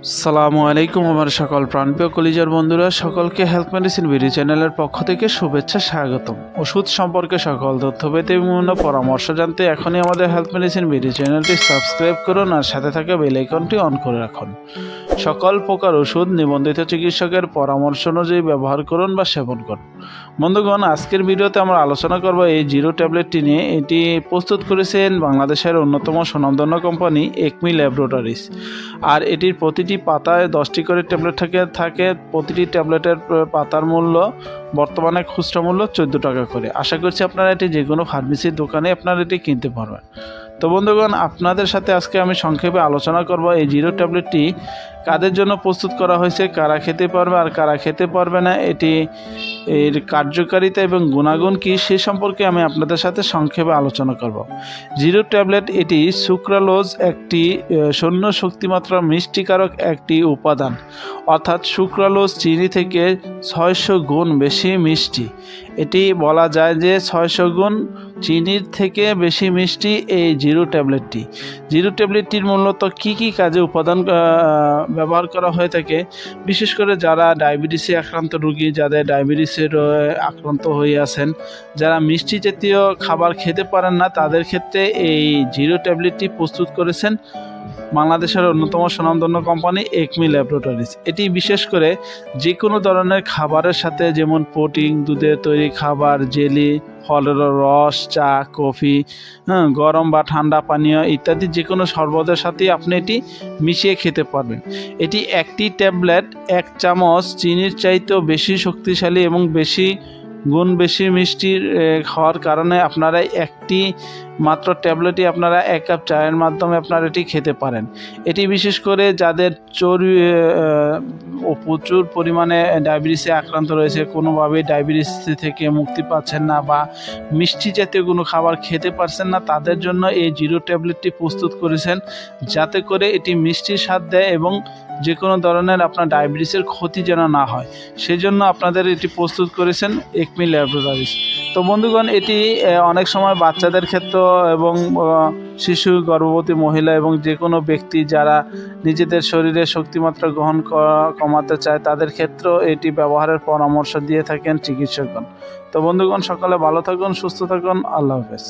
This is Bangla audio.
আসসালামু আলাইকুম আমার সকল প্রাণপ্রিয় কলিজার বন্ধুরা, সকলকে হেলথ মেডিসিন ভিডিও চ্যানেলের পক্ষ থেকে শুভেচ্ছা স্বাগতম। ওষুধ সম্পর্কে সকল তথ্য পেতে বিভিন্ন পরামর্শ জানতে এখনই আমাদের হেলথ মেডিসিন ভিডিও চ্যানেলটি সাবস্ক্রাইব করুন আর সাথে থাকা বেল আইকনটি অন করে রাখুন। সকল প্রকার ওষুধ নিবন্ধিত চিকিৎসকের পরামর্শ অনুযায়ী ব্যবহার করুন বা সেবন করুন। বন্ধুগণ, আজকের ভিডিওতে আমরা আলোচনা করব এই জিরো ট্যাবলেটটি নিয়ে। এটি প্রস্তুত করেছেন বাংলাদেশের অন্যতম সুনামধন্য কোম্পানি একমি ল্যাবরেটরিজ। আর এটির প্রতিটি পাতায় 10টি করে ট্যাবলেট থাকে। প্রতিটি ট্যাবলেটের পাতার মূল্য বর্তমানে খুচরা মূল্য 14 টাকা করে। আশা করছি আপনারা এটি যে কোনো ফার্মেসির দোকানে আপনারা এটি কিনতে পারবেন। তো বন্ধুগণ, আপনাদের সাথে আজকে আমি সংক্ষেপে আলোচনা করব এই জিরো ট্যাবলেটটি কাদের জন্য প্রস্তুত করা হয়েছে, কারা খেতে পারবে আর কারা খেতে পারবে না, এর কার্যকারিতা এবং গুণাগুণ কী সে সম্পর্কে আমি আপনাদের সাথে সংক্ষেপে আলোচনা করব। জিরো ট্যাবলেট এটি সুক্রালোজ, একটি শূন্য শক্তিমাত্রা মিষ্টিকারক একটি উপাদান, অর্থাৎ সুক্রালোজ চিনি থেকে 600 গুণ বেশি মিষ্টি। এটি বলা যায় যে 600 গুণ চিনির থেকে বেশি মিষ্টি এই জিরো ট্যাবলেটটি। জিরো ট্যাবলেটটির মূলত কী কাজে উপাদান ব্যবহার করা হয়ে থাকে, বিশেষ করে যারা ডায়াবেটিসে আক্রান্ত রোগী, যাদের ডায়াবেটিসের আক্রান্ত হয়ে আছেন, যারা মিষ্টি জাতীয় খাবার খেতে পারেন না, তাদের ক্ষেত্রে এই জিরো ট্যাবলেটটি প্রস্তুত করেছেন বাংলাদেশের অন্যতম সুনামধন্য কোম্পানি একমি ল্যাবরেটরিজ। এটি বিশেষ করে যে কোনো ধরনের খাবারের সাথে, যেমন প্রোটিন, দুধের তৈরি খাবার, জেলি, ফলের রস, চা, কফি, গরম বা ঠান্ডা পানীয় ইত্যাদি যে কোনো শরবতের সাথে আপনি এটি মিশিয়ে খেতে পারবেন। এটি একটি ট্যাবলেট 1 চামচ চিনির চাইতেও বেশি শক্তিশালী এবং বেশি মিষ্টি খাওয়ার কারণে আপনারা একটি মাত্র ট্যাবলেটই আপনারা 1 কাপ চায়ের মাধ্যমে আপনারা এটি খেতে পারেন। এটি বিশেষ করে যাদের প্রচুর পরিমাণে ডায়াবেটিসে আক্রান্ত রয়েছে, কোনোভাবেই ডায়াবেটিস থেকে মুক্তি পাচ্ছেন না বা মিষ্টি জাতীয় কোনো খাবার খেতে পারছেন না, তাদের জন্য এই জিরো ট্যাবলেটটি প্রস্তুত করেছেন, যাতে করে এটি মিষ্টির স্বাদ দেয় এবং যে কোনো ধরনের আপনার ডায়াবেটিসের ক্ষতি যেন না হয়, সেজন্য আপনাদের এটি প্রস্তুত করেছেন একমি ল্যাবরেটরিজ। তো বন্ধুগণ, এটি অনেক সময় বাচ্চাদের ক্ষেত্রে এবং শিশু, গর্ভবতী মহিলা এবং যে কোনো ব্যক্তি যারা নিজেদের শরীরের শক্তিমাত্রা কমাতে চায়, তাদের ক্ষেত্রেও এটি ব্যবহারের পরামর্শ দিয়ে থাকেন চিকিৎসকগণ। তো বন্ধুগণ, সকালে ভালো থাকুন, সুস্থ থাকুন, আল্লাহ হাফেজ।